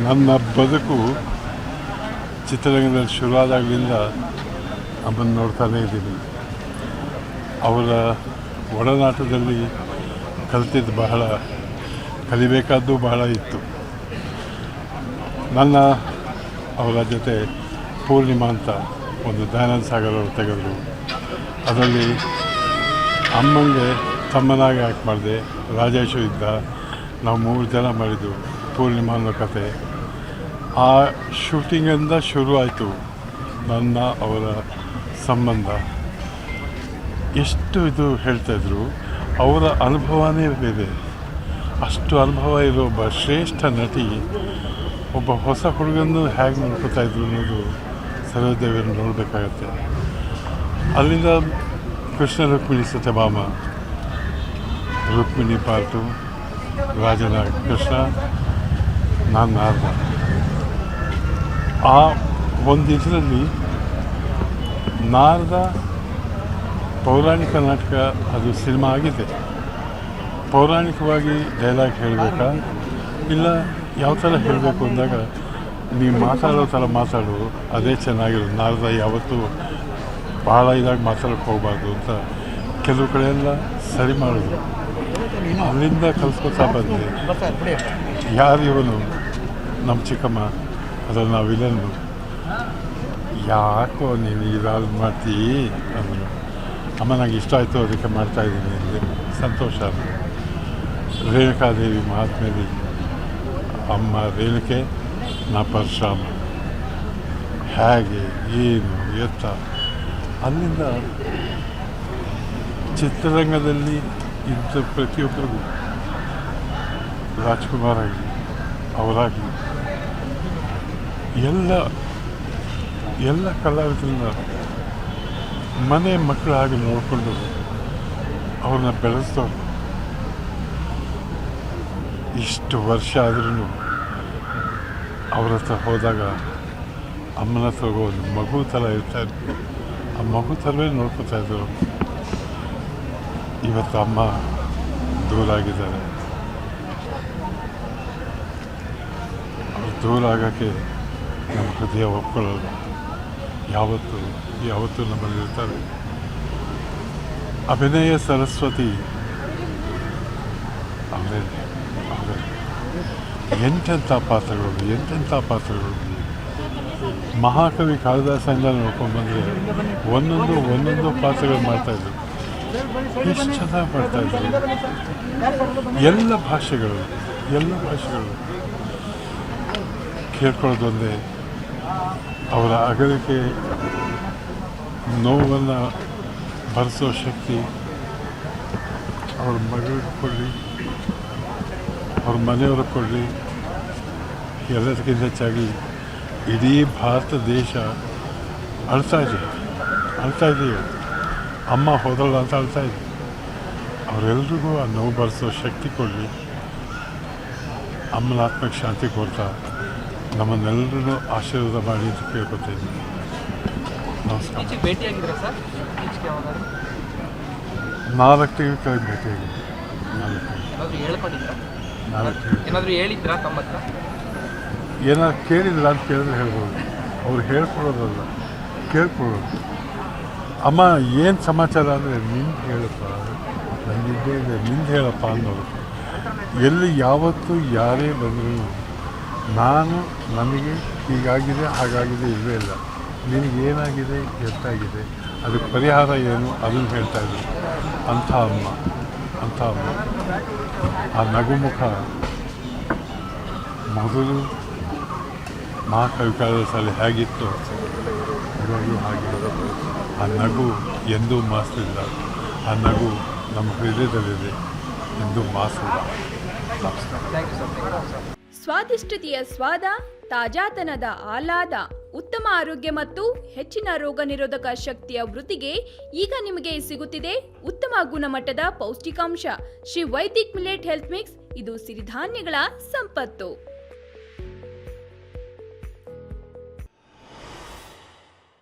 ನನ್ನ ಬದುಕು ಚಿತ್ರರಂಗದಲ್ಲಿ ಶುರುವಾದಾಗಲಿಂದ ಅಮ್ಮನ ನೋಡ್ತಾನೇ ಇದ್ದೀನಿ. ಅವರ ಒಡನಾಟದಲ್ಲಿ ಕಲಿತಿದ್ದು ಬಹಳ, ಕಲಿಬೇಕಾದ್ದು ಬಹಳ ಇತ್ತು. ನನ್ನ ಅವರ ಜೊತೆ ಪೂರ್ಣಿಮಾ ಅಂತ ಒಂದು ದಯಾನಂದ ಸಾಗರ್ ಅವರು ತೆಗೆದರು. ಅದರಲ್ಲಿ ಅಮ್ಮಂಗೆ ತಮ್ಮನಾಗಿ ಆ್ಯಕ್ಟ್ ಮಾಡಿದೆ. ರಾಜೇಶು ಇದ್ದ, ನಾವು 3 ಜನ ಮಾಡಿದ್ದು ಪೂರ್ಣಿಮಾ ಅನ್ನೋ ಕತೆ. ಆ ಶೂಟಿಂಗಿಂದ ಶುರು ಆಯಿತು ನನ್ನ ಅವರ ಸಂಬಂಧ. ಎಷ್ಟು ಇದು ಹೇಳ್ತಾಯಿದ್ರು, ಅವರ ಅನುಭವನೇ ಬೇರೆ. ಅಷ್ಟು ಅನುಭವ ಇರೋ ಒಬ್ಬ ಶ್ರೇಷ್ಠ ನಟಿ ಒಬ್ಬ ಹೊಸ ಹುಡುಗನ್ನು ಹೇಗೆ ನೋಡ್ಕೊತಾಯಿದ್ರು ಅನ್ನೋದು ಸರೋಜದೇವಿಯನ್ನು ನೋಡಬೇಕಾಗತ್ತೆ. ಅಲ್ಲಿಂದ ಕೃಷ್ಣ ರುಕ್ಮಿಣಿ ಸತ್ಯಭಾಮ, ರುಕ್ಮಿಣಿ ಪಾರ್ಟು, ರಾಜನ ಕೃಷ್ಣ, ನಾನು ನಾರದ. ಆ ಒಂದು ಇದರಲ್ಲಿ ನಾರದ ಪೌರಾಣಿಕ ನಾಟಕ, ಅದು ಸಿನಿಮಾ ಆಗಿದೆ. ಪೌರಾಣಿಕವಾಗಿ ಡೈಲಾಗ್ ಹೇಳಬೇಕಾ ಇಲ್ಲ ಯಾವ ಥರ ಹೇಳಬೇಕು ಅಂದಾಗ ನೀವು ಮಾತಾಡೋ ಥರ ಮಾತಾಡು, ಅದೇ ಚೆನ್ನಾಗಿರೋದು. ನಾರದ ಯಾವತ್ತೂ ಭಾಳ ಇದಾಗಿ ಮಾತಾಡೋಕ್ಕೆ ಹೋಗಬಾರ್ದು ಅಂತ ಕೆಲವು ಕಡೆ ಎಲ್ಲ ಸರಿ ಮಾಡಿದ್ರು. ಅಲ್ಲಿಂದ ಕಲಿಸ್ಕೊತಾ ಬಂದೆ. ಯಾರು ಇವನು? ನಮ್ಮ ಚಿಕ್ಕಮ್ಮ, ಅದ್ರಲ್ಲಿ ನಾವು ವಿಲನ್ನು. ಯಾಕೋ ನೀನು ಇದಾಗಿ ಮಾಡ್ತೀವಿ ಅಂದರು. ಅಮ್ಮ ನನಗೆ ಇಷ್ಟ ಆಯಿತು, ಅದಕ್ಕೆ ಮಾಡ್ತಾಯಿದ್ದೀನಿ ಅಂದರೆ ಸಂತೋಷ. ರೇಣುಕಾದೇವಿ ಮಹಾತ್ಮೇಲಿ ಅಮ್ಮ ರೇಣುಕೆ, ನಾ ಪರಶುರಾಮ. ಹೇಗೆ ಏನು ಎತ್ತ. ಅಲ್ಲಿಂದ ಚಿತ್ರರಂಗದಲ್ಲಿ ಇದ್ದ ಪ್ರತಿಯೊಬ್ಬರಿಗೂ, ರಾಜ್ಕುಮಾರ್ ಆಗಲಿ ಅವರಾಗಲಿ ಎಲ್ಲ ಕಲಾವಿದರನ್ನ ಮನೆ ಮಕ್ಕಳು ಹಾಗೆ ನೋಡಿಕೊಂಡು ಅವ್ರನ್ನ ಬೆಳೆಸ್ದವ್ರು. ಇಷ್ಟು ವರ್ಷ ಆದ್ರೂ ಅವ್ರ ಹತ್ರ ಹೋದಾಗ ಅಮ್ಮನ ಹತ್ರ ಒಂದು ಮಗು ಥರ ಇರ್ತಾಯಿದ್ರು. ಆ ಮಗು ಥರವೇ ನೋಡ್ಕೊತಾಯಿದ್ರು. ಇವತ್ತು ಅಮ್ಮ ದೂರ ಆಗಿದ್ದಾರೆ. ಅವ್ರು ದೂರ ಆಗೋಕ್ಕೆ ನಮ್ಮ ಹೃದಯ ಒಪ್ಕೊಳ್ಳೋದು. ಯಾವತ್ತೂ ನಮ್ಮಲ್ಲಿ ಇರ್ತಾರೆ. ಅಭಿನಯ ಸರಸ್ವತಿ ಅವರೇ ಎಂತೆಂಥ ಪಾತ್ರಗಳು. ಮಹಾಕವಿ ಕಾಳಿದಾಸಂದ ನೋಡ್ಕೊಂಡ್ಬಂದರೆ ಒಂದೊಂದು ಪಾತ್ರಗಳು ಮಾಡ್ತಾಯಿದ್ರು. ಎಷ್ಟು ಚೆನ್ನಾಗಿ ಮಾಡ್ತಾಯಿದ್ರು. ಎಲ್ಲ ಭಾಷೆಗಳು ಕೇಳ್ಕೊಳ್ಳೋದೊಂದೇ. ಅವರ ಅಗಲಿಕೆ ನೋವನ್ನು ಭರಿಸೋ ಶಕ್ತಿ ಅವ್ರ ಮಗಳಿಗೆ ಕೊಡಲಿ, ಅವ್ರ ಮನೆಯವ್ರಿಗೆ ಕೊಡಲಿ. ಎಲ್ಲದಕ್ಕಿಂತ ಹೆಚ್ಚಾಗಿ ಇಡೀ ಭಾರತ ದೇಶ ಅಳ್ತಾ ಇದೆ. ಅಮ್ಮ ಹೋದಳು ಅಂತ ಅಳ್ತಾ ಇದೆ. ಅವರೆಲ್ರಿಗೂ ಆ ನೋವು ಭರಿಸೋ ಶಕ್ತಿ ಕೊಡಲಿ. ಅಮ್ಮನ ಆತ್ಮಕ್ಕೆ ಶಾಂತಿ ಕೊಡ್ತಾ ನಮ್ಮನ್ನೆಲ್ಲರೂ ಆಶೀರ್ವಾದ ಮಾಡಿ ಅಂತ ಕೇಳ್ಕೊತೀನಿ. ನಮಸ್ಕಾರ. 4 ತಿಂಗಳ ಕೆಳಗೆ ಭೇಟಿಯಾಗಿದೆ. 4 ಏನಾದ್ರು ಕೇಳಿದ್ರ ಅಂತ ಕೇಳಿದ್ರೆ ಹೇಳ್ಬೋದು. ಅವ್ರು ಹೇಳ್ಕೊಡೋದಲ್ಲ, ಕೇಳ್ಕೊಳ್ಳೋದು. ಅಮ್ಮ ಏನು ಸಮಾಚಾರ ಅಂದರೆ ನಿಂದು ಹೇಳಪ್ಪ, ನನಗಿದ್ದೇ ಇದೆ, ನಿಂದು ಹೇಳಪ್ಪ ಅನ್ನೋದು. ಎಲ್ಲಿ ಯಾವತ್ತೂ ಯಾರೇ ಬಂದರೂ ನನಗೆ ಹೀಗಾಗಿದೆ ಹಾಗಾಗಿದೆ ಇಲ್ಲವೇ ಇಲ್ಲ, ನಿನಗೇನಾಗಿದೆ ಎಷ್ಟಾಗಿದೆ ಅದಕ್ಕೆ ಪರಿಹಾರ ಏನು ಅದನ್ನು ಹೇಳ್ತಾಯಿದ್ರು. ಅಂಥ ಅಮ್ಮ. ಆ ನಗುಮುಖ ಮೊದಲು ಮಹಾಕವಿ ಕಾಳಿದಾಸಲ್ಲಿ ಹೇಗಿತ್ತು ಇವಾಗಲೂ ಹಾಗೆ. ಆ ನಗು ಎಂದೂ ಮಾಸಲಿಲ್ಲ. ಆ ನಗು ನಮ್ಮ ಹೃದಯದಲ್ಲಿದೆ, ಎಂದೂ ಮಾಸಲ್ಲ. ಸ್ವಾದಿಷ್ಟತೆಯ ಸ್ವಾದ, ತಾಜಾತನದ ಆಹ್ಲಾದ, ಉತ್ತಮ ಆರೋಗ್ಯ ಮತ್ತು ಹೆಚ್ಚಿನ ರೋಗ ನಿರೋಧಕ ಶಕ್ತಿಯ ವೃದ್ಧಿಗೆ ಈಗ ನಿಮಗೆ ಸಿಗುತ್ತಿದೆ ಉತ್ತಮ ಗುಣಮಟ್ಟದ ಪೌಷ್ಟಿಕಾಂಶ. Shri Vaidik millet health mix. ಇದು ಸಿರಿಧಾನ್ಯಗಳ ಸಂಪತ್ತು.